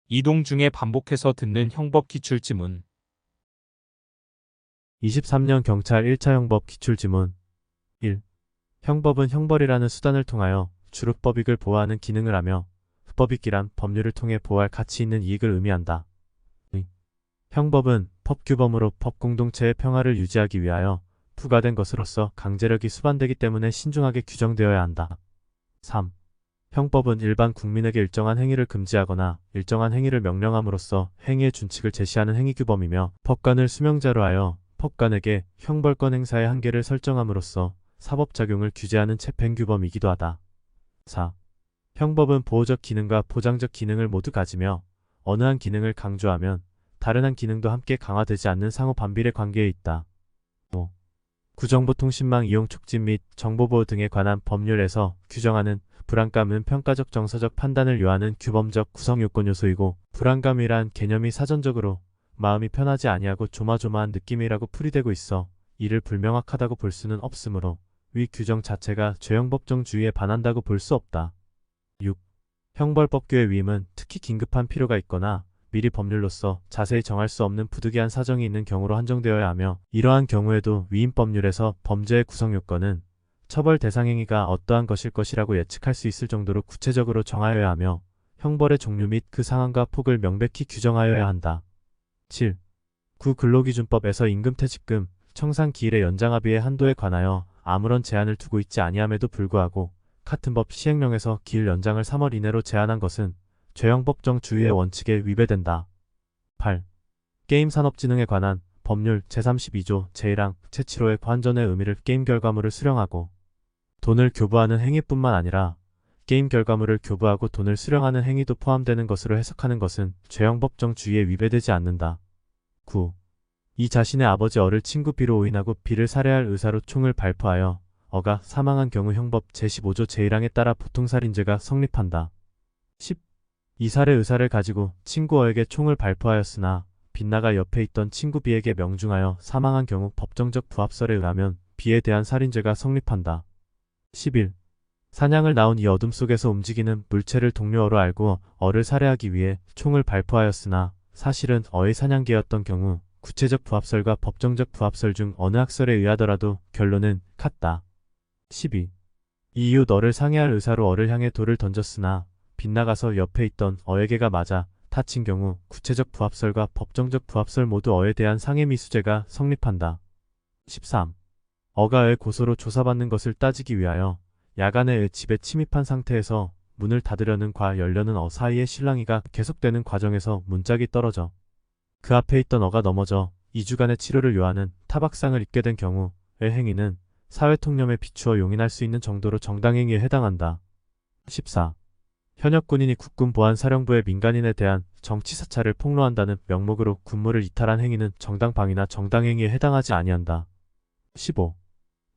이동 중에 반복해서 듣는 형법 기출지문. 23년 경찰 1차 형법 기출지문 1. 형법은 형벌이라는 수단을 통하여 주룩법익을 보호하는 기능을 하며 흡법익이란 법률을 통해 보호할 가치 있는 이익을 의미한다. 2. 형법은 법규범으로 법공동체의 평화를 유지하기 위하여 부과된 것으로서 강제력이 수반되기 때문에 신중하게 규정되어야 한다. 3. 형법은 일반 국민에게 일정한 행위를 금지하거나 일정한 행위를 명령함으로써 행위의 준칙을 제시하는 행위규범이며 법관을 수명자로 하여 법관에게 형벌권 행사의 한계를 설정함으로써 사법작용을 규제하는 집행규범이기도 하다. 4. 형법은 보호적 기능과 보장적 기능을 모두 가지며 어느 한 기능을 강조하면 다른 한 기능도 함께 강화되지 않는 상호 반비례 관계에 있다. 5. 구정보통신망 이용 촉진 및 정보보호 등에 관한 법률에서 규정하는 불안감은 평가적 정서적 판단을 요하는 규범적 구성 요건 요소이고, 불안감이란 개념이 사전적으로 마음이 편하지 아니하고 조마조마한 느낌이라고 풀이되고 있어 이를 불명확하다고 볼 수는 없으므로 위 규정 자체가 죄형법정주의에 반한다고 볼 수 없다. 6. 형벌법규의 위임은 특히 긴급한 필요가 있거나 미리 법률로서 자세히 정할 수 없는 부득이한 사정이 있는 경우로 한정되어야 하며, 이러한 경우에도 위임법률에서 범죄의 구성 요건은 처벌 대상 행위가 어떠한 것일 것이라고 예측할 수 있을 정도로 구체적으로 정하여야 하며 형벌의 종류 및 그 상한과 폭을 명백히 규정하여야 한다. 7. 구근로기준법에서 임금퇴직금, 청산기일의 연장합의의 한도에 관하여 아무런 제한을 두고 있지 아니함에도 불구하고 같은 법 시행령에서 기일 연장을 3월 이내로 제한한 것은 죄형법정주의의 원칙에 위배된다. 8. 게임산업진흥에 관한 법률 제32조 제1항 제7호의 관전의 의미를 게임 결과물을 수령하고 돈을 교부하는 행위뿐만 아니라 게임 결과물을 교부하고 돈을 수령하는 행위도 포함되는 것으로 해석하는 것은 죄형법정주의에 위배되지 않는다. 9. 이 자신의 아버지 어를 친구 B로 오인하고 B를 살해할 의사로 총을 발포하여 어가 사망한 경우 형법 제15조 제1항에 따라 보통살인죄가 성립한다. 10. 이 살해 의사를 가지고 친구 어에게 총을 발포하였으나 빗나가 옆에 있던 친구 B에게 명중하여 사망한 경우 법정적 부합설에 의하면 B에 대한 살인죄가 성립한다. 11. 사냥을 나온 이 어둠 속에서 움직이는 물체를 동료어로 알고 어를 살해하기 위해 총을 발포하였으나 사실은 어의 사냥개였던 경우 구체적 부합설과 법정적 부합설 중 어느 학설에 의하더라도 결론은 같다. 12. 이 이후 어를 상해할 의사로 어를 향해 돌을 던졌으나 빗나가서 옆에 있던 어에게가 맞아 다친 경우 구체적 부합설과 법정적 부합설 모두 어에 대한 상해미수죄가 성립한다. 13. 어가 의 고소로 조사받는 것을 따지기 위하여 야간에 의 집에 침입한 상태에서 문을 닫으려는 과 열려는 어 사이의 실랑이가 계속되는 과정에서 문짝이 떨어져 그 앞에 있던 어가 넘어져 2주간의 치료를 요하는 타박상을 입게 된 경우의 행위는 사회통념에 비추어 용인할 수 있는 정도로 정당행위에 해당한다. 14. 현역 군인이 국군 보안사령부의 민간인에 대한 정치사찰을 폭로한다는 명목으로 군무를 이탈한 행위는 정당방위나 정당행위에 해당하지 아니한다. 15.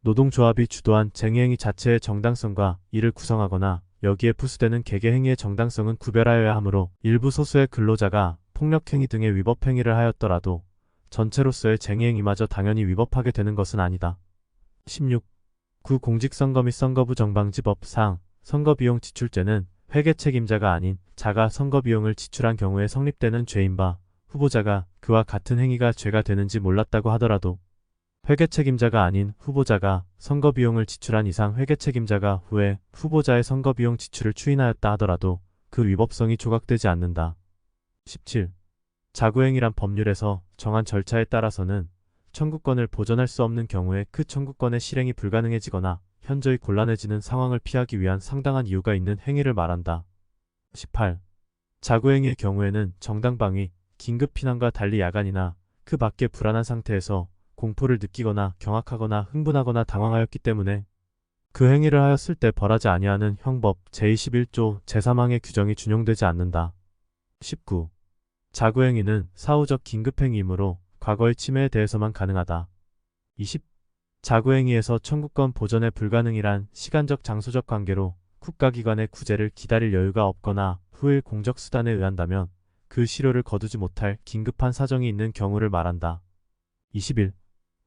노동조합이 주도한 쟁의행위 자체의 정당성과 이를 구성하거나 여기에 부수되는 개개행위의 정당성은 구별하여야 하므로 일부 소수의 근로자가 폭력행위 등의 위법행위를 하였더라도 전체로서의 쟁의행위마저 당연히 위법하게 되는 것은 아니다. 16. 구공직선거 및 선거부 정방지법상 선거비용 지출죄는 회계 책임자가 아닌 자가 선거비용을 지출한 경우에 성립되는 죄인 바 후보자가 그와 같은 행위가 죄가 되는지 몰랐다고 하더라도 회계 책임자가 아닌 후보자가 선거비용을 지출한 이상 회계 책임자가 후에 후보자의 선거비용 지출을 추인하였다 하더라도 그 위법성이 조각되지 않는다. 17. 자구행위란 법률에서 정한 절차에 따라서는 청구권을 보전할 수 없는 경우에 그 청구권의 실행이 불가능해지거나 현저히 곤란해지는 상황을 피하기 위한 상당한 이유가 있는 행위를 말한다. 18. 자구행위의 경우에는 정당방위, 긴급피난과 달리 야간이나 그 밖의 불안한 상태에서 공포를 느끼거나 경악하거나 흥분하거나 당황하였기 때문에 그 행위를 하였을 때 벌하지 아니하는 형법 제21조 제3항의 규정이 준용되지 않는다. 19. 자구행위는 사후적 긴급행위이므로 과거의 침해에 대해서만 가능하다. 20. 자구행위에서 청구권 보전에 불가능이란 시간적 장소적 관계로 국가기관의 구제를 기다릴 여유가 없거나 후일 공적수단에 의한다면 그 실효를 거두지 못할 긴급한 사정이 있는 경우를 말한다. 21.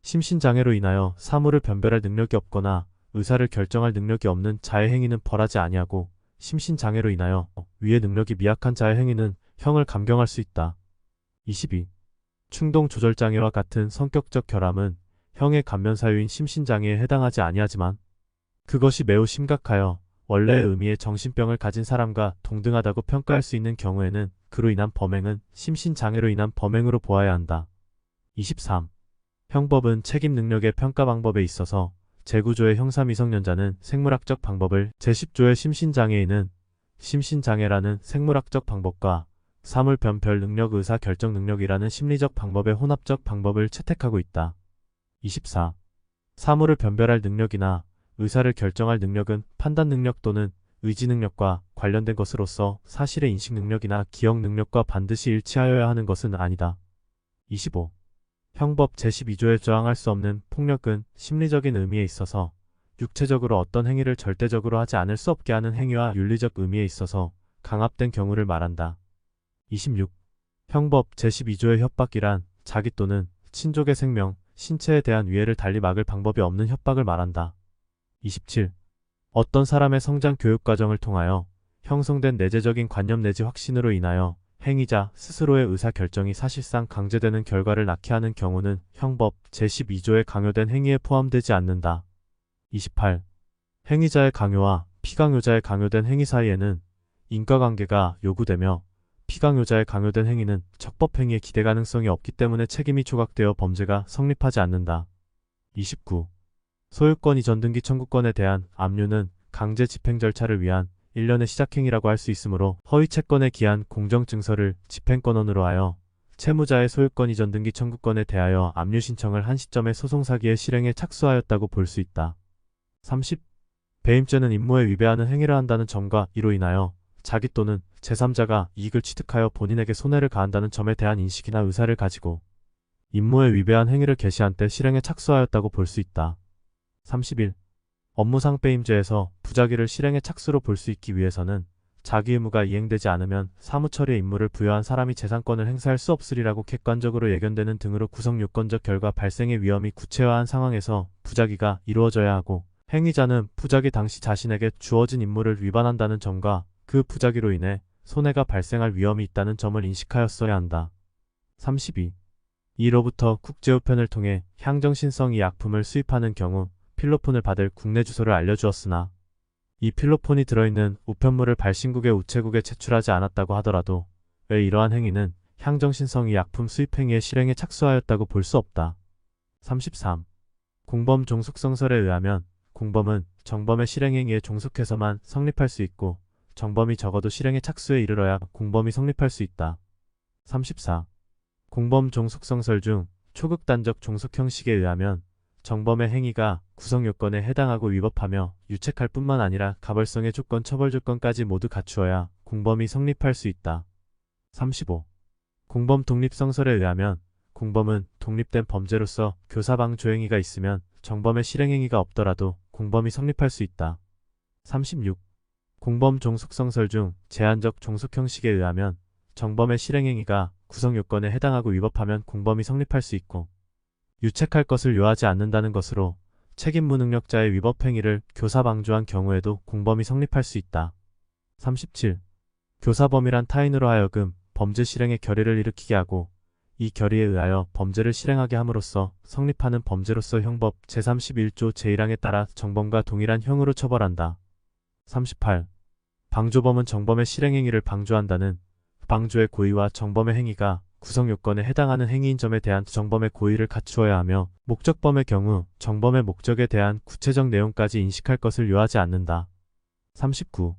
심신장애로 인하여 사물을 변별할 능력이 없거나 의사를 결정할 능력이 없는 자의 행위는 벌하지 아니하고 심신장애로 인하여 위의 능력이 미약한 자의 행위는 형을 감경할 수 있다. 22. 충동 조절 장애와 같은 성격적 결함은 형의 감면 사유인 심신장애에 해당하지 아니하지만 그것이 매우 심각하여 원래의 의미의 정신병을 가진 사람과 동등하다고 평가할 수 있는 경우에는 그로 인한 범행은 심신장애로 인한 범행으로 보아야 한다. 23. 형법은 책임 능력의 평가 방법에 있어서 제9조의 형사 미성년자는 생물학적 방법을 제10조의 심신장애인은 심신장애라는 생물학적 방법과 사물 변별 능력 의사 결정 능력이라는 심리적 방법의 혼합적 방법을 채택하고 있다. 24. 사물을 변별할 능력이나 의사를 결정할 능력은 판단 능력 또는 의지 능력과 관련된 것으로서 사실의 인식 능력이나 기억 능력과 반드시 일치하여야 하는 것은 아니다. 25. 형법 제12조에 저항할 수 없는 폭력은 심리적인 의미에 있어서 육체적으로 어떤 행위를 절대적으로 하지 않을 수 없게 하는 행위와 윤리적 의미에 있어서 강압된 경우를 말한다. 26. 형법 제12조의 협박이란 자기 또는 친족의 생명, 신체에 대한 위해를 달리 막을 방법이 없는 협박을 말한다. 27. 어떤 사람의 성장 교육 과정을 통하여 형성된 내재적인 관념 내지 확신으로 인하여 행위자 스스로의 의사결정이 사실상 강제되는 결과를 낳게 하는 경우는 형법 제12조에 강요된 행위에 포함되지 않는다. 28. 행위자의 강요와 피강요자의 강요된 행위 사이에는 인과관계가 요구되며 피강요자의 강요된 행위는 적법행위의 기대 가능성이 없기 때문에 책임이 조각되어 범죄가 성립하지 않는다. 29. 소유권 이전 등기 청구권에 대한 압류는 강제 집행 절차를 위한 일련의 시작행위라고 할 수 있으므로 허위 채권에 기한 공정증서를 집행권원으로 하여 채무자의 소유권 이전 등기 청구권에 대하여 압류 신청을 한 시점에 소송사기의 실행에 착수하였다고 볼 수 있다. 30. 배임죄는 임무에 위배하는 행위를 한다는 점과 이로 인하여 자기 또는 제3자가 이익을 취득하여 본인에게 손해를 가한다는 점에 대한 인식이나 의사를 가지고 임무에 위배한 행위를 개시한 때 실행에 착수하였다고 볼 수 있다. 31. 업무상 배임죄에서 부작위를 실행의 착수로 볼 수 있기 위해서는 자기 의무가 이행되지 않으면 사무처리의 임무를 부여한 사람이 재산권을 행사할 수 없으리라고 객관적으로 예견되는 등으로 구성 요건적 결과 발생의 위험이 구체화한 상황에서 부작위가 이루어져야 하고 행위자는 부작위 당시 자신에게 주어진 임무를 위반한다는 점과 그 부작위로 인해 손해가 발생할 위험이 있다는 점을 인식하였어야 한다. 32. 이로부터 국제우편을 통해 향정신성 이 약품을 수입하는 경우 필로폰을 받을 국내 주소를 알려주었으나 이 필로폰이 들어있는 우편물을 발신국의 우체국에 제출하지 않았다고 하더라도 왜 이러한 행위는 향정신성 이 약품 수입 행위의 실행에 착수하였다고 볼 수 없다. 33. 공범 종속성설에 의하면 공범은 정범의 실행행위에 종속해서만 성립할 수 있고 정범이 적어도 실행의 착수에 이르러야 공범이 성립할 수 있다. 34. 공범 종속성설 중 초극단적 종속 형식에 의하면 정범의 행위가 구성 요건에 해당하고 위법하며 유책할 뿐만 아니라 가벌성의 조건, 처벌 조건까지 모두 갖추어야 공범이 성립할 수 있다. 35. 공범 독립성설에 의하면 공범은 독립된 범죄로서 교사방 조행위가 있으면 정범의 실행행위가 없더라도 공범이 성립할 수 있다. 36. 공범 종속성설 중 제한적 종속 형식에 의하면 정범의 실행행위가 구성 요건에 해당하고 위법하면 공범이 성립할 수 있고 유책할 것을 요하지 않는다는 것으로 책임 무능력자의 위법 행위를 교사 방조한 경우에도 공범이 성립할 수 있다. 37. 교사범이란 타인으로 하여금 범죄 실행의 결의를 일으키게 하고 이 결의에 의하여 범죄를 실행하게 함으로써 성립하는 범죄로서 형법 제31조 제1항에 따라 정범과 동일한 형으로 처벌한다. 38. 방조범은 정범의 실행행위를 방조한다는 방조의 고의와 정범의 행위가 구성 요건에 해당하는 행위인 점에 대한 정범의 고의를 갖추어야 하며 목적범의 경우 정범의 목적에 대한 구체적 내용까지 인식할 것을 요하지 않는다. 39.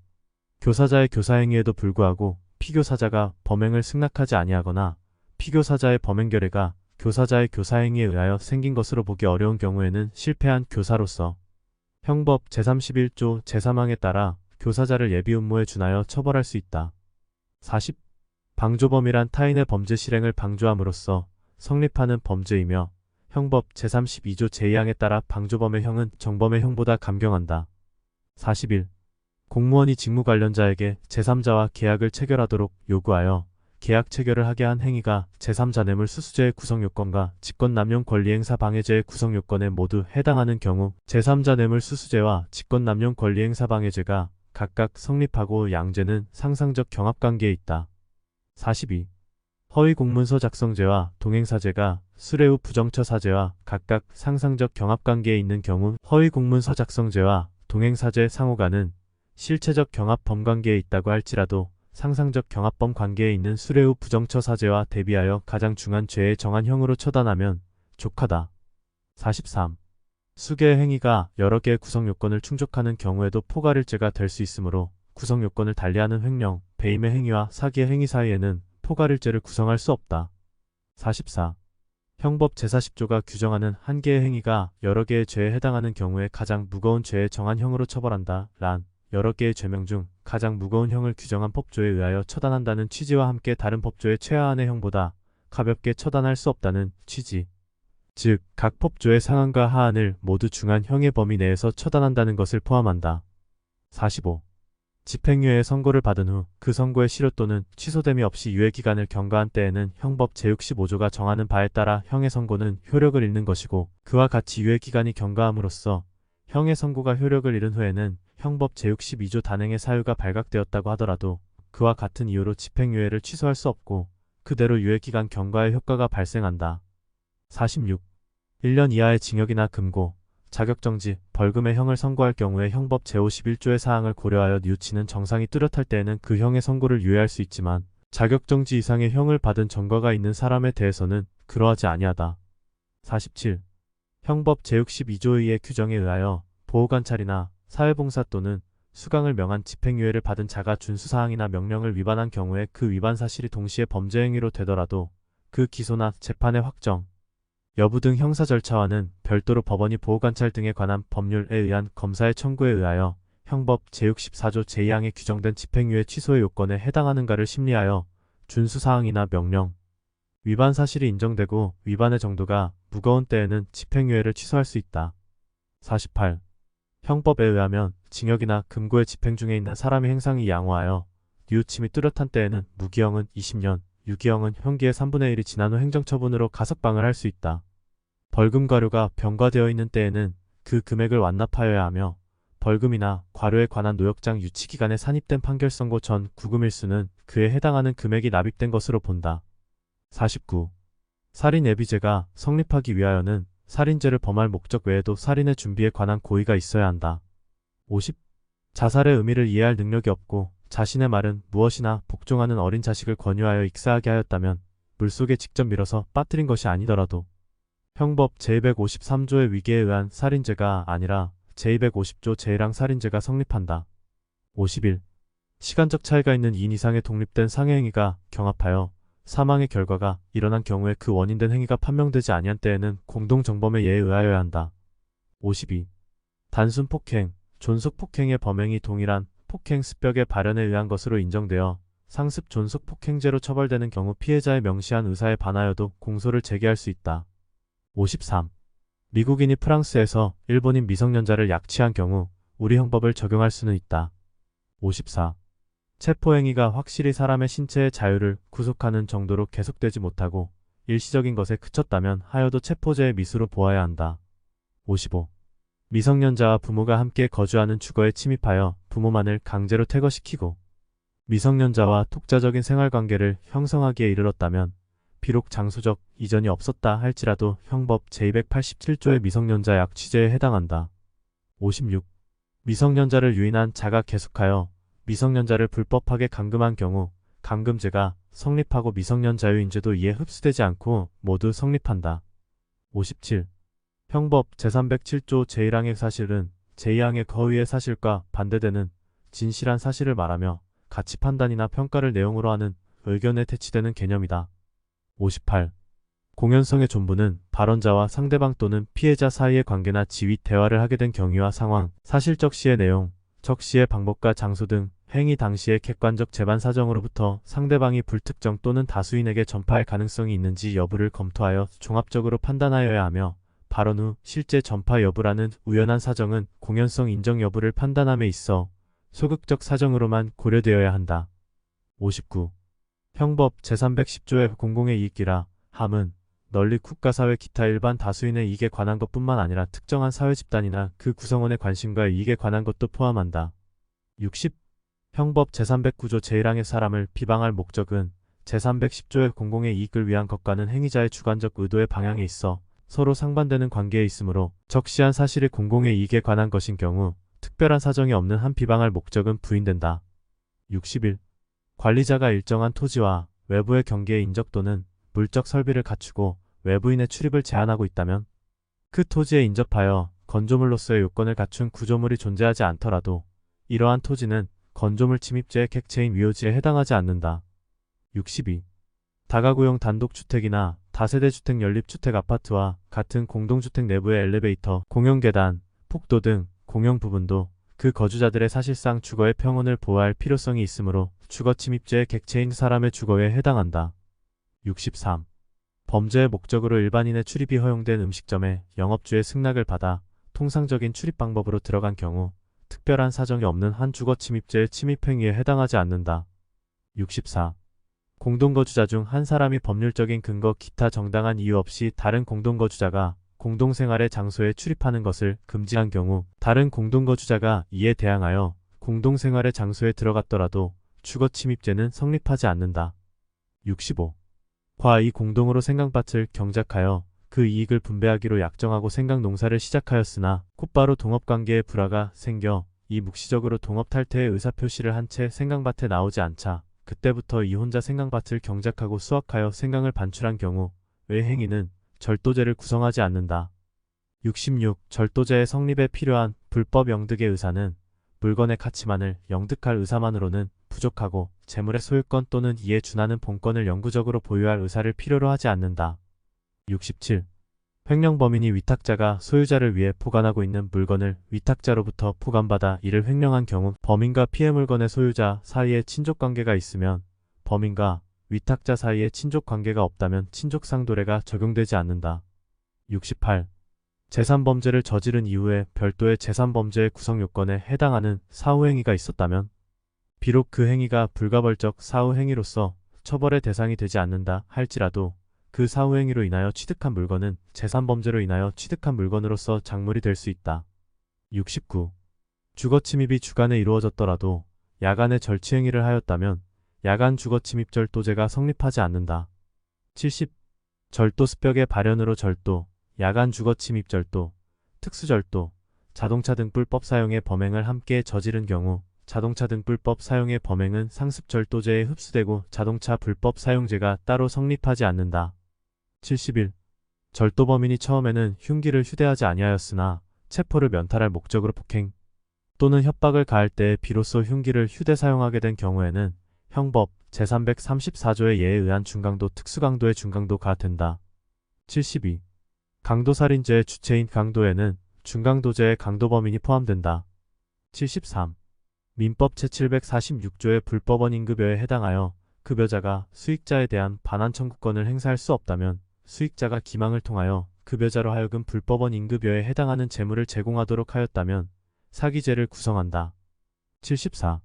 교사자의 교사행위에도 불구하고 피교사자가 범행을 승낙하지 아니하거나 피교사자의 범행 결의가 교사자의 교사행위에 의하여 생긴 것으로 보기 어려운 경우에는 실패한 교사로서 형법 제31조 제3항에 따라 교사자를 예비 음모에 준하여 처벌할 수 있다. 40. 방조범이란 타인의 범죄 실행을 방조함으로써 성립하는 범죄이며 형법 제32조 제2항에 따라 방조범의 형은 정범의 형보다 감경한다. 41. 공무원이 직무 관련자에게 제3자와 계약을 체결하도록 요구하여 계약 체결을 하게 한 행위가 제3자 뇌물 수수죄의 구성 요건과 직권남용 권리행사 방해죄의 구성 요건에 모두 해당하는 경우 제3자 뇌물 수수죄와 직권남용 권리행사 방해죄가 각각 성립하고 양죄는 상상적 경합관계에 있다. 42. 허위 공문서 작성죄와 동행사죄가 수뢰 후 부정처 사죄와 각각 상상적 경합관계에 있는 경우 허위 공문서 작성죄와 동행사죄 상호간은 실체적 경합 범관계에 있다고 할지라도 상상적 경합범 관계에 있는 수뢰 후 부정처 사죄와 대비하여 가장 중한 죄에 정한 형으로 처단하면 족하다. 43. 수개의 행위가 여러 개의 구성 요건을 충족하는 경우에도 포괄일죄가 될 수 있으므로 구성 요건을 달리하는 횡령, 배임의 행위와 사기의 행위 사이에는 포괄일죄를 구성할 수 없다. 44. 형법 제40조가 규정하는 한 개의 행위가 여러 개의 죄에 해당하는 경우에 가장 무거운 죄에 정한 형으로 처벌한다. 란 여러 개의 죄명 중 가장 무거운 형을 규정한 법조에 의하여 처단한다는 취지와 함께 다른 법조의 최하한의 형보다 가볍게 처단할 수 없다는 취지. 즉, 각 법조의 상한과 하한을 모두 중한 형의 범위 내에서 처단한다는 것을 포함한다. 45. 집행유예의 선고를 받은 후 그 선고의 실효 또는 취소됨이 없이 유예기간을 경과한 때에는 형법 제65조가 정하는 바에 따라 형의 선고는 효력을 잃는 것이고 그와 같이 유예기간이 경과함으로써 형의 선고가 효력을 잃은 후에는 형법 제62조 단행의 사유가 발각되었다고 하더라도 그와 같은 이유로 집행유예를 취소할 수 없고 그대로 유예기간 경과의 효과가 발생한다. 46. 1년 이하의 징역이나 금고, 자격정지, 벌금의 형을 선고할 경우에 형법 제51조의 사항을 고려하여 뉘우치는 정상이 뚜렷할 때에는 그 형의 선고를 유예할 수 있지만 자격정지 이상의 형을 받은 전과가 있는 사람에 대해서는 그러하지 아니하다. 47. 형법 제62조의 규정에 의하여 보호관찰이나 사회봉사 또는 수강을 명한 집행유예를 받은 자가 준수사항이나 명령을 위반한 경우에 그 위반 사실이 동시에 범죄 행위로 되더라도 그 기소나 재판의 확정, 여부 등 형사 절차와는 별도로 법원이 보호관찰 등에 관한 법률에 의한 검사의 청구에 의하여 형법 제64조 제2항에 규정된 집행유예 취소의 요건에 해당하는가를 심리하여 준수사항이나 명령, 위반 사실이 인정되고 위반의 정도가 무거운 때에는 집행유예를 취소할 수 있다. 48. 형법에 의하면 징역이나 금고의 집행 중에 있는 사람의 행상이 양호하여 뉘우침이 뚜렷한 때에는 무기형은 20년, 유기형은 형기의 3분의 1이 지난 후 행정처분으로 가석방을 할 수 있다. 벌금 과료가 병과되어 있는 때에는 그 금액을 완납하여야 하며 벌금이나 과료에 관한 노역장 유치기간에 산입된 판결 선고 전 구금일수는 그에 해당하는 금액이 납입된 것으로 본다. 49. 살인예비죄가 성립하기 위하여는 살인죄를 범할 목적 외에도 살인의 준비에 관한 고의가 있어야 한다. 50. 자살의 의미를 이해할 능력이 없고 자신의 말은 무엇이나 복종하는 어린 자식을 권유하여 익사하게 하였다면 물속에 직접 밀어서 빠뜨린 것이 아니더라도 형법 제253조의 위계에 의한 살인죄가 아니라 제250조 제1항 살인죄가 성립한다. 51. 시간적 차이가 있는 2인 이상의 독립된 상해행위가 경합하여 사망의 결과가 일어난 경우에 그 원인된 행위가 판명되지 아니한 때에는 공동정범의 예에 의하여야 한다. 52. 단순 폭행, 존속 폭행의 범행이 동일한 폭행 습벽의 발현에 의한 것으로 인정되어 상습 존속 폭행죄로 처벌되는 경우 피해자의 명시한 의사에 반하여도 공소를 제기할 수 있다. 53. 미국인이 프랑스에서 일본인 미성년자를 약취한 경우 우리 형법을 적용할 수는 있다. 54. 체포행위가 확실히 사람의 신체의 자유를 구속하는 정도로 계속되지 못하고 일시적인 것에 그쳤다면 하여도 체포죄의 미수로 보아야 한다. 55. 미성년자와 부모가 함께 거주하는 주거에 침입하여 부모만을 강제로 퇴거시키고 미성년자와 독자적인 생활관계를 형성하기에 이르렀다면 비록 장소적 이전이 없었다 할지라도 형법 제287조의 미성년자 약취죄에 해당한다. 56. 미성년자를 유인한 자가 계속하여 미성년자를 불법하게 감금한 경우 감금죄가 성립하고 미성년 자유인죄도 이에 흡수되지 않고 모두 성립한다. 57. 형법 제307조 제1항의 사실은 제2항의 거위의 사실과 반대되는 진실한 사실을 말하며 가치 판단이나 평가를 내용으로 하는 의견에 태치되는 개념이다. 58. 공연성의 존부는 발언자와 상대방 또는 피해자 사이의 관계나 지위 대화를 하게 된 경위와 상황, 사실적 시의 내용, 적시의 방법과 장소 등 행위 당시의 객관적 재반 사정으로부터 상대방이 불특정 또는 다수인에게 전파할 가능성이 있는지 여부를 검토하여 종합적으로 판단하여야 하며 발언 후 실제 전파 여부라는 우연한 사정은 공연성 인정 여부를 판단함에 있어 소극적 사정으로만 고려되어야 한다. 59. 형법 제310조의 공공의 이익이라 함은 널리 국가사회 기타 일반 다수인의 이익에 관한 것뿐만 아니라 특정한 사회 집단이나 그 구성원의 관심과 이익에 관한 것도 포함한다. 60. 형법 제309조 제1항의 사람을 비방할 목적은 제310조의 공공의 이익을 위한 것과는 행위자의 주관적 의도의 방향에 있어 서로 상반되는 관계에 있으므로 적시한 사실이 공공의 이익에 관한 것인 경우 특별한 사정이 없는 한 비방할 목적은 부인된다. 61. 관리자가 일정한 토지와 외부의 경계의 인적 또는 물적 설비를 갖추고 외부인의 출입을 제한하고 있다면 그 토지에 인접하여 건조물로서의 요건을 갖춘 구조물이 존재하지 않더라도 이러한 토지는 건조물 침입죄의 객체인 위호지에 해당하지 않는다. 62. 다가구용 단독주택이나 다세대주택 연립주택 아파트와 같은 공동주택 내부의 엘리베이터, 공용계단, 폭도 등 공용 부분도 그 거주자들의 사실상 주거의 평온을 보호할 필요성이 있으므로 주거침입죄의 객체인 사람의 주거에 해당한다. 63. 범죄의 목적으로 일반인의 출입이 허용된 음식점에 영업주의 승낙을 받아 통상적인 출입 방법으로 들어간 경우 특별한 사정이 없는 한 주거침입죄의 침입행위에 해당하지 않는다. 64. 공동거주자 중 한 사람이 법률적인 근거 기타 정당한 이유 없이 다른 공동거주자가 공동생활의 장소에 출입하는 것을 금지한 경우 다른 공동거주자가 이에 대항하여 공동생활의 장소에 들어갔더라도 주거침입죄는 성립하지 않는다. 65. 과이 공동으로 생강밭을 경작하여 그 이익을 분배하기로 약정하고 생강농사를 시작하였으나 곧바로 동업관계의 불화가 생겨 이 묵시적으로 동업 탈퇴의 의사표시를 한 채 생강밭에 나오지 않자 그때부터 이 혼자 생강밭을 경작하고 수확하여 생강을 반출한 경우 외 행위는 절도죄를 구성하지 않는다. 66. 절도죄의 성립에 필요한 불법 영득의 의사는 물건의 가치만을 영득할 의사만으로는 부족하고 재물의 소유권 또는 이에 준하는 본권을 영구적으로 보유할 의사를 필요로 하지 않는다. 67. 횡령범인이 위탁자가 소유자를 위해 포관하고 있는 물건을 위탁자로부터 포관받아 이를 횡령한 경우 범인과 피해 물건의 소유자 사이에 친족관계가 있으면 범인과 위탁자 사이에 친족관계가 없다면 친족상도례가 적용되지 않는다. 68. 재산범죄를 저지른 이후에 별도의 재산범죄의 구성요건에 해당하는 사후행위가 있었다면 비록 그 행위가 불가벌적 사후행위로서 처벌의 대상이 되지 않는다 할지라도 그 사후행위로 인하여 취득한 물건은 재산범죄로 인하여 취득한 물건으로서 작물이 될 수 있다. 69. 주거침입이 주간에 이루어졌더라도 야간에 절취행위를 하였다면 야간 주거침입절도죄가 성립하지 않는다. 70. 절도 습벽의 발현으로 절도, 야간 주거침입절도, 특수절도, 자동차 등불법 사용의 범행을 함께 저지른 경우 자동차 등불법 사용의 범행은 상습절도죄에 흡수되고 자동차 불법 사용죄가 따로 성립하지 않는다. 71. 절도범인이 처음에는 흉기를 휴대하지 아니하였으나 체포를 면탈할 목적으로 폭행 또는 협박을 가할 때에 비로소 흉기를 휴대 사용하게 된 경우에는 형법 제334조의 예에 의한 중강도 특수강도의 중강도가 된다. 72. 강도살인죄의 주체인 강도에는 중강도죄의 강도범인이 포함된다. 73. 민법 제746조의 불법원 임급여에 해당하여 급여자가 수익자에 대한 반환 청구권을 행사할 수 없다면 수익자가 기망을 통하여 급여자로 하여금 불법원 임급여에 해당하는 재물을 제공하도록 하였다면 사기죄를 구성한다. 74.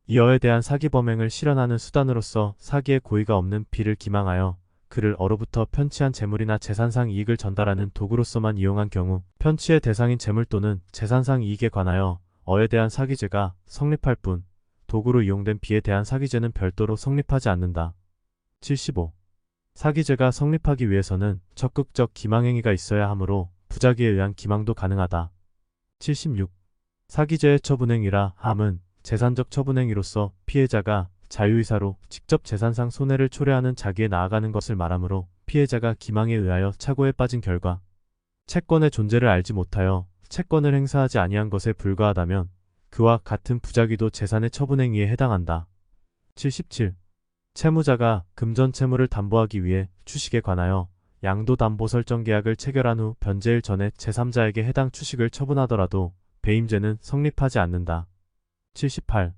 이어에 대한 사기 범행을 실현하는 수단으로서 사기의 고의가 없는 비를 기망하여 그를 어로부터 편취한 재물이나 재산상 이익을 전달하는 도구로서만 이용한 경우 편취의 대상인 재물 또는 재산상 이익에 관하여 어에 대한 사기죄가 성립할 뿐 도구로 이용된 비에 대한 사기죄는 별도로 성립하지 않는다. 75. 사기죄가 성립하기 위해서는 적극적 기망행위가 있어야 하므로 부작위에 의한 기망도 가능하다. 76. 사기죄의 처분행위라 함은 재산적 처분행위로서 피해자가 자유의사로 직접 재산상 손해를 초래하는 자기에 나아가는 것을 말하므로 피해자가 기망에 의하여 착오에 빠진 결과 채권의 존재를 알지 못하여 채권을 행사하지 아니한 것에 불과하다면 그와 같은 부작위도 재산의 처분행위에 해당한다. 77. 채무자가 금전 채무를 담보하기 위해 주식에 관하여 양도담보 설정 계약을 체결한 후 변제일 전에 제3자에게 해당 주식을 처분하더라도 배임죄는 성립하지 않는다. 78.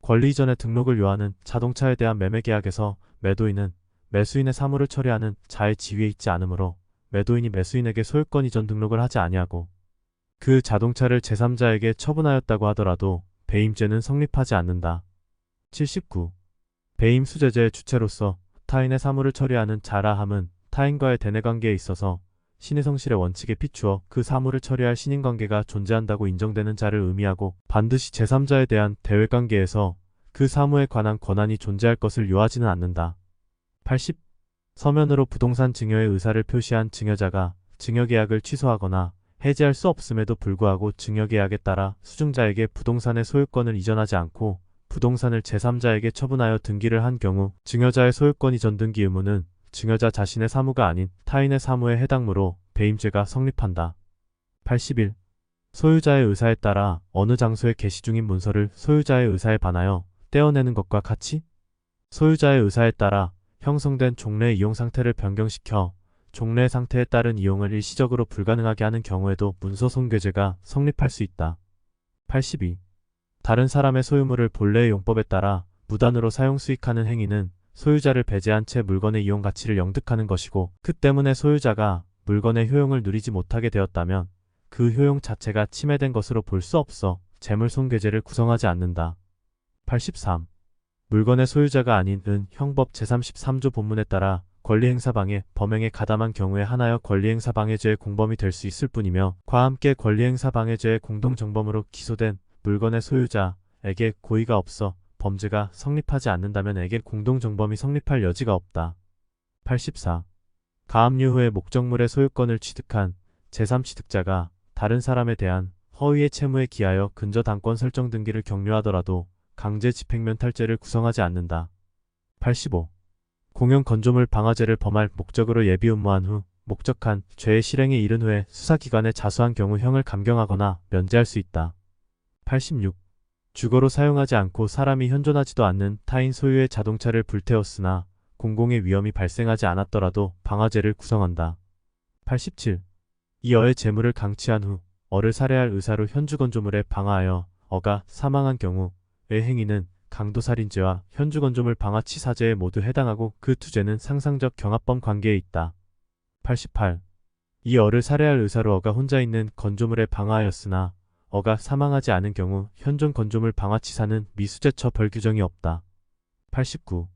권리 이전의 등록을 요하는 자동차에 대한 매매 계약에서 매도인은 매수인의 사무를 처리하는 자의 지위에 있지 않으므로 매도인이 매수인에게 소유권 이전 등록을 하지 아니하고 그 자동차를 제3자에게 처분하였다고 하더라도 배임죄는 성립하지 않는다. 79. 배임 수재죄의 주체로서 타인의 사무를 처리하는 자라 함은 타인과의 대내관계에 있어서 신의 성실의 원칙에 비추어 그 사무를 처리할 신인관계가 존재한다고 인정되는 자를 의미하고 반드시 제3자에 대한 대외관계에서 그 사무에 관한 권한이 존재할 것을 요하지는 않는다. 80. 서면으로 부동산 증여의 의사를 표시한 증여자가 증여계약을 취소하거나 해지할 수 없음에도 불구하고 증여계약에 따라 수증자에게 부동산의 소유권을 이전하지 않고 부동산을 제3자에게 처분하여 등기를 한 경우 증여자의 소유권 이전 등기 의무는 증여자 자신의 사무가 아닌 타인의 사무에 해당무로 배임죄가 성립한다. 81. 소유자의 의사에 따라 어느 장소에 게시 중인 문서를 소유자의 의사에 반하여 떼어내는 것과 같이 소유자의 의사에 따라 형성된 종래 이용 상태를 변경시켜 종래 상태에 따른 이용을 일시적으로 불가능하게 하는 경우에도 문서 손괴죄가 성립할 수 있다. 82. 다른 사람의 소유물을 본래의 용법에 따라 무단으로 사용 수익하는 행위는 소유자를 배제한 채 물건의 이용 가치를 영득하는 것이고 그 때문에 소유자가 물건의 효용을 누리지 못하게 되었다면 그 효용 자체가 침해된 것으로 볼 수 없어 재물손괴죄를 구성하지 않는다. 83. 물건의 소유자가 아닌 은 형법 제33조 본문에 따라 권리행사방해 범행에 가담한 경우에 하나여 권리행사방해죄의 공범이 될 수 있을 뿐이며 과 함께 권리행사방해죄의 공동정범으로 기소된 물건의 소유자에게 고의가 없어 범죄가 성립하지 않는다면 에게 공동정범이 성립할 여지가 없다. 84. 가압류 후에 목적물의 소유권을 취득한 제3취득자가 다른 사람에 대한 허위의 채무에 기하여 근저당권 설정 등기를 격려하더라도 강제 집행면탈죄를 구성하지 않는다. 85. 공용 건조물 방화죄를 범할 목적으로 예비음모한 후 목적한 죄의 실행에 이른 후에 수사기관에 자수한 경우 형을 감경하거나 면제할 수 있다. 86. 주거로 사용하지 않고 사람이 현존하지도 않는 타인 소유의 자동차를 불태웠으나 공공의 위험이 발생하지 않았더라도 방화죄를 구성한다. 87. 이 어의 재물을 강취한 후 어를 살해할 의사로 현주건조물에 방화하여 어가 사망한 경우의 행위는 강도살인죄와 현주건조물 방화치사죄에 모두 해당하고 그 두 죄는 상상적 경합범 관계에 있다. 88. 이 어를 살해할 의사로 어가 혼자 있는 건조물에 방화하였으나 어가 사망하지 않은 경우 현존 건조물 방화치사는 미수죄처 벌 규정이 없다. 89.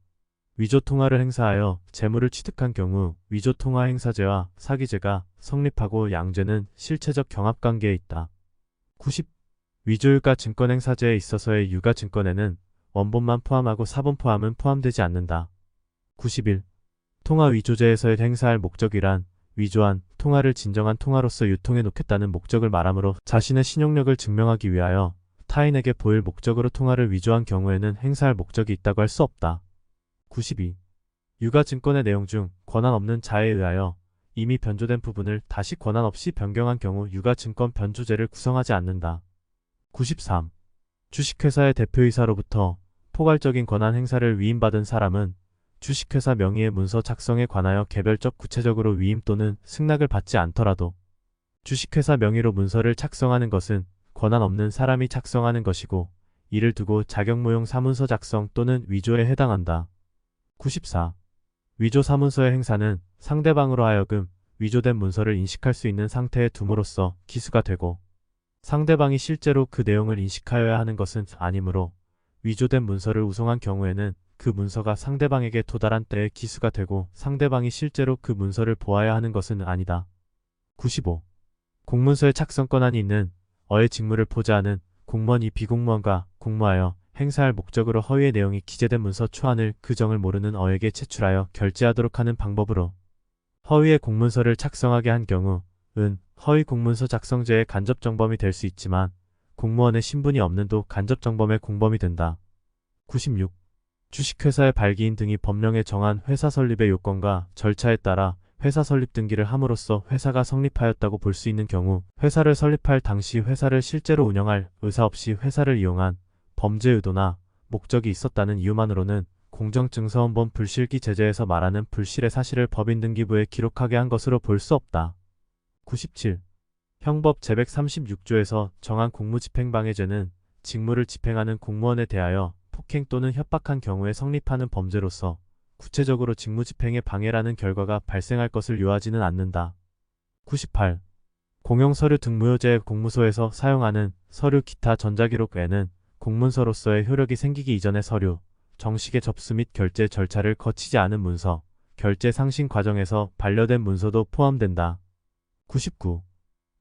위조통화를 행사하여 재물을 취득한 경우 위조통화 행사죄와 사기죄가 성립하고 양죄는 실체적 경합관계에 있다. 90. 위조유가 증권행사죄에 있어서의 유가증권에는 원본만 포함하고 사본 포함은 포함되지 않는다. 91. 통화 위조죄에서의 행사할 목적이란 위조한 통화를 진정한 통화로서 유통해 놓겠다는 목적을 말하므로 자신의 신용력을 증명하기 위하여 타인에게 보일 목적으로 통화를 위조한 경우에는 행사할 목적이 있다고 할 수 없다. 92. 유가증권의 내용 중 권한 없는 자에 의하여 이미 변조된 부분을 다시 권한 없이 변경한 경우 유가증권 변조죄를 구성하지 않는다. 93. 주식회사의 대표이사로부터 포괄적인 권한 행사를 위임받은 사람은 주식회사 명의의 문서 작성에 관하여 개별적 구체적으로 위임 또는 승낙을 받지 않더라도 주식회사 명의로 문서를 작성하는 것은 권한 없는 사람이 작성하는 것이고 이를 두고 자격무용 사문서 작성 또는 위조에 해당한다. 94. 위조 사문서의 행사는 상대방으로 하여금 위조된 문서를 인식할 수 있는 상태에 둠으로써 기수가 되고 상대방이 실제로 그 내용을 인식하여야 하는 것은 아니므로 위조된 문서를 우송한 경우에는 그 문서가 상대방에게 도달한 때에 기수가 되고 상대방이 실제로 그 문서를 보아야 하는 것은 아니다. 95. 공문서에 착성 권한이 있는 어의 직무를 보좌하는 공무원이 비공무원과 공모하여 행사할 목적으로 허위의 내용이 기재된 문서 초안을 그 정을 모르는 어에게 제출하여 결제하도록 하는 방법으로 허위의 공문서를 작성하게 한 경우 은 허위 공문서 작성죄의 간접정범이 될 수 있지만 공무원의 신분이 없는 도 간접정범의 공범이 된다. 96. 주식회사의 발기인 등이 법령에 정한 회사 설립의 요건과 절차에 따라 회사 설립 등기를 함으로써 회사가 성립하였다고 볼 수 있는 경우 회사를 설립할 당시 회사를 실제로 운영할 의사 없이 회사를 이용한 범죄 의도나 목적이 있었다는 이유만으로는 공정증서원본 불실기 제재에서 말하는 불실의 사실을 법인등기부에 기록하게 한 것으로 볼 수 없다. 97. 형법 제136조에서 정한 공무집행방해죄는 직무를 집행하는 공무원에 대하여 폭행 또는 협박한 경우에 성립하는 범죄로서 구체적으로 직무집행에 방해라는 결과가 발생할 것을 요하지는 않는다. 98. 공용서류 등무효제 공무소에서 사용하는 서류 기타 전자기록에는 공문서로서의 효력이 생기기 이전의 서류, 정식의 접수 및 결제 절차를 거치지 않은 문서, 결제 상신 과정에서 반려된 문서도 포함된다. 99.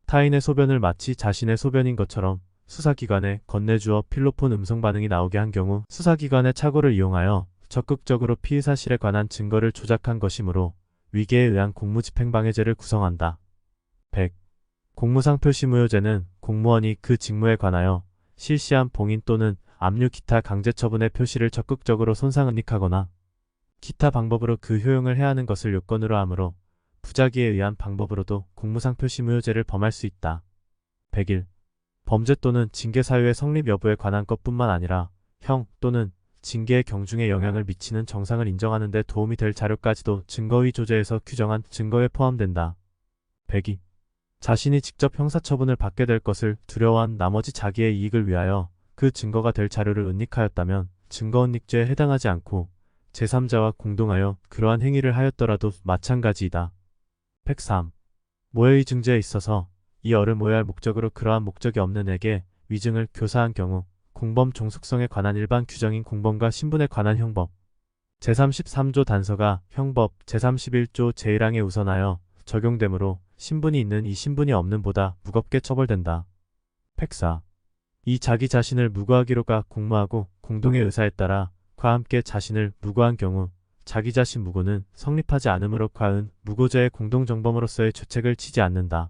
타인의 소변을 마치 자신의 소변인 것처럼 수사기관에 건네주어 필로폰 음성 반응이 나오게 한 경우 수사기관의 착오를 이용하여 적극적으로 피의 사실에 관한 증거를 조작한 것이므로 위계에 의한 공무집행방해죄를 구성한다. 100. 공무상표시무효죄는 공무원이 그 직무에 관하여 실시한 봉인 또는 압류 기타 강제처분의 표시를 적극적으로 손상은닉하거나 기타 방법으로 그 효용을 해하는 것을 요건으로 하므로 부작위에 의한 방법으로도 공무상표시무효죄를 범할 수 있다. 101. 범죄 또는 징계 사유의 성립 여부에 관한 것뿐만 아니라 형 또는 징계의 경중에 영향을 미치는 정상을 인정하는 데 도움이 될 자료까지도 증거의 조제에서 규정한 증거에 포함된다. 102. 자신이 직접 형사처분을 받게 될 것을 두려워한 나머지 자기의 이익을 위하여 그 증거가 될 자료를 은닉하였다면 증거은닉죄에 해당하지 않고 제3자와 공동하여 그러한 행위를 하였더라도 마찬가지이다. 103. 모해의 증죄에 있어서 이 어를 모해할 목적으로 그러한 목적이 없는 에게 위증을 교사한 경우 공범 종속성에 관한 일반 규정인 공범과 신분에 관한 형법 제33조 단서가 형법 제31조 제1항에 우선하여 적용되므로 신분이 있는 이 신분이 없는 보다 무겁게 처벌된다. 104. 이 자기 자신을 무고하기로가 공모하고 공동의 의사에 따라 과 함께 자신을 무고한 경우 자기 자신 무고는 성립하지 않으므로 과은 무고죄의 공동정범으로서의 죄책을 지지 않는다.